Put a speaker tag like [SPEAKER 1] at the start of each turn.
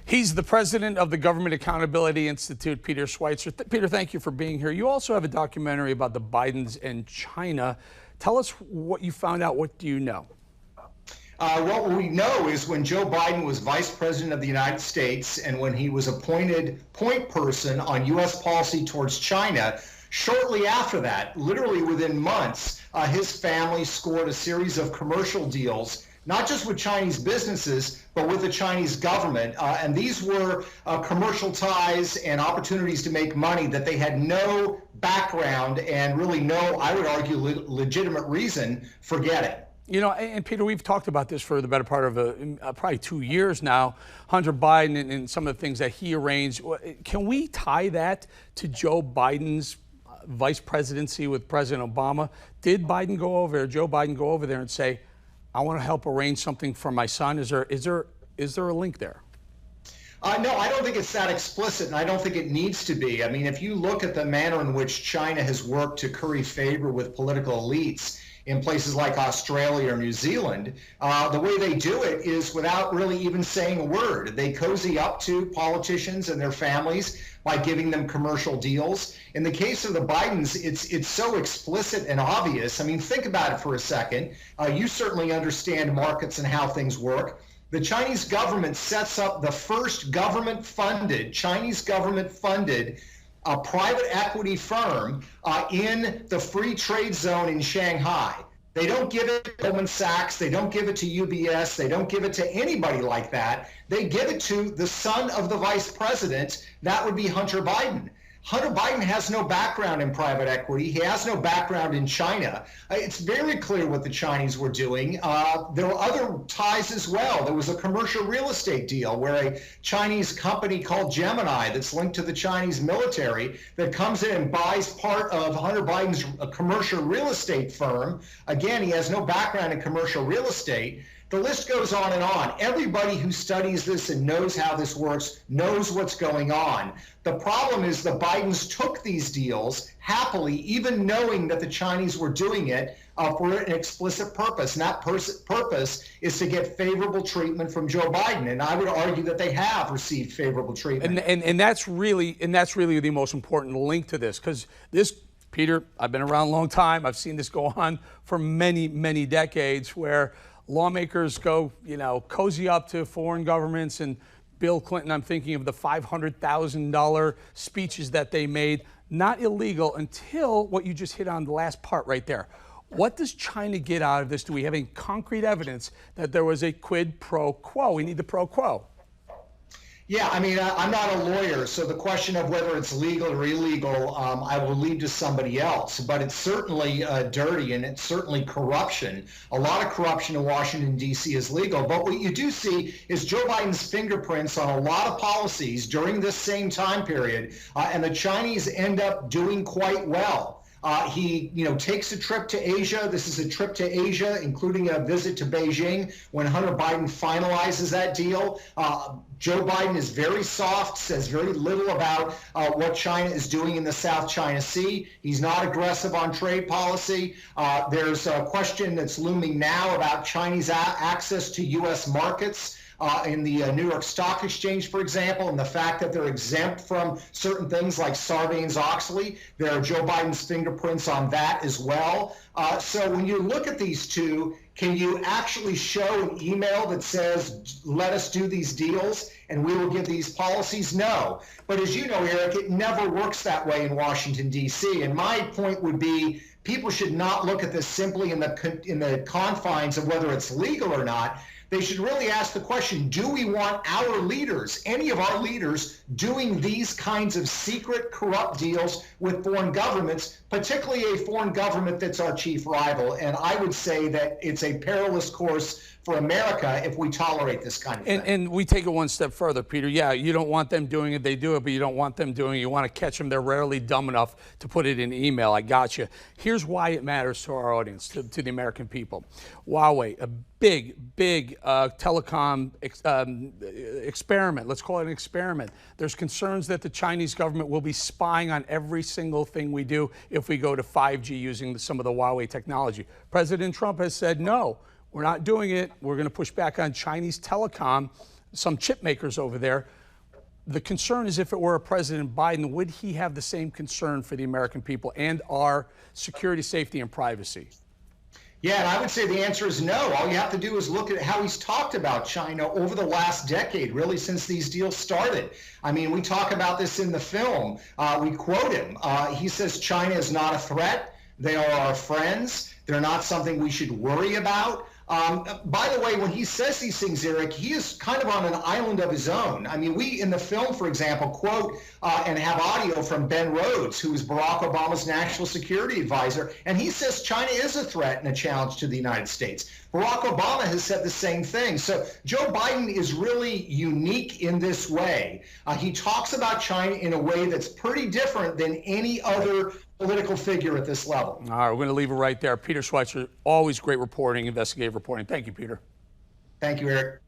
[SPEAKER 1] He's the president of the Government Accountability Institute, Peter Schweizer. Peter, thank you for being here. You also have a documentary about the Bidens and China. Tell us what you found out. What do you know?
[SPEAKER 2] What we know is when Joe Biden was vice president of the United States and when he was appointed point person on U.S. policy towards China, shortly after that, literally within months, his family scored a series of commercial deals, not just with Chinese businesses, but with the Chinese government. And these were commercial ties and opportunities to make money that they had no background and really no, I would argue, legitimate reason for getting.
[SPEAKER 1] You know, and Peter, we've talked about this for the better part of probably 2 years now, Hunter Biden and some of the things that he arranged. Can we tie that to Joe Biden's vice presidency with President Obama? Did Biden go over, Joe Biden go over there and say, I want to help arrange something for my son? Is there a link there?
[SPEAKER 2] No, I don't think it's that explicit, and I don't think it needs to be. I mean, if you look at the manner in which China has worked to curry favor with political elites in places like Australia or New Zealand, the way they do it is without really even saying a word. They cozy up to politicians and their families by giving them commercial deals. In the case of the Bidens, it's so explicit and obvious. I mean, think about it for a second. You certainly understand markets and how things work. The Chinese government sets up the first Chinese government-funded private equity firm in the free trade zone in Shanghai. They don't give it to Goldman Sachs. They don't give it to UBS. They don't give it to anybody like that. They give it to the son of the vice president. That would be Hunter Biden. Hunter Biden has no background in private equity. He has no background in China. It's very clear what the Chinese were doing. There were other ties as well. There was a commercial real estate deal where a Chinese company called Gemini that's linked to the Chinese military that comes in and buys part of Hunter Biden's commercial real estate firm. Again, he has no background in commercial real estate. The list goes on and on. Everybody who studies this and knows how this works knows what's going on. The problem is the Bidens took these deals happily, even knowing that the Chinese were doing it for an explicit purpose. And that purpose is to get favorable treatment from Joe Biden. And I would argue that they have received favorable treatment.
[SPEAKER 1] And that's really the most important link to this, because this, Peter, I've been around a long time. I've seen this go on for many, many decades, where lawmakers go, cozy up to foreign governments. And Bill Clinton, I'm thinking of the $500,000 speeches that they made, not illegal until what you just hit on, the last part right there. What does China get out of this? Do we have any concrete evidence that there was a quid pro quo? We need the pro quo.
[SPEAKER 2] Yeah, I mean, I'm not a lawyer, so the question of whether it's legal or illegal, I will leave to somebody else. But it's certainly dirty, and it's certainly corruption. A lot of corruption in Washington, D.C. is legal. But what you do see is Joe Biden's fingerprints on a lot of policies during this same time period, and the Chinese end up doing quite well. He, takes a trip to Asia. This is a trip to Asia, including a visit to Beijing when Hunter Biden finalizes that deal. Joe Biden is very soft, says very little about what China is doing in the South China Sea. He's not aggressive on trade policy. There's a question that's looming now about Chinese access to U.S. markets. In the New York Stock Exchange, for example, and the fact that they're exempt from certain things like Sarbanes-Oxley. There are Joe Biden's fingerprints on that as well. So when you look at these two, can you actually show an email that says, let us do these deals and we will give these policies? No. But as you know, Eric, it never works that way in Washington, D.C. And my point would be, people should not look at this simply in the confines of whether it's legal or not. They should really ask the question, do we want our leaders, any of our leaders, doing these kinds of secret, corrupt deals with foreign governments, particularly a foreign government that's our chief rival? And I would say that it's a perilous course for America if we tolerate this kind of thing.
[SPEAKER 1] And we take it one step further, Peter. Yeah, you don't want them doing it. They do it, but you don't want them doing it. You want to catch them. They're rarely dumb enough to put it in email. I got you. Here's why it matters to our audience, to the American people. Huawei, a big telecom experiment. Let's call it an experiment. There's concerns that the Chinese government will be spying on every single thing we do if we go to 5G using some of the Huawei technology. President Trump has said, no, we're not doing it. We're going to push back on Chinese telecom some chip makers over there. The concern is, if it were a President Biden, would he have the same concern for the American people and our security, safety, and privacy?
[SPEAKER 2] Yeah, and I would say the answer is no. All you have to do is look at how he's talked about China over the last decade, really since these deals started. I mean, we talk about this in the film. We quote him. He says China is not a threat. They are our friends. They're not something we should worry about. By the way, when he says these things, Eric, he is kind of on an island of his own. I mean, we in the film, for example, quote and have audio from Ben Rhodes, who is Barack Obama's national security advisor, and he says China is a threat and a challenge to the United States. Barack Obama has said the same thing. So Joe Biden is really unique in this way. He talks about China in a way that's pretty different than any other political figure at this level.
[SPEAKER 1] All right, we're going to leave it right there. Peter Schweizer, always great reporting, investigative reporting. Thank you, Peter.
[SPEAKER 2] Thank you, Eric.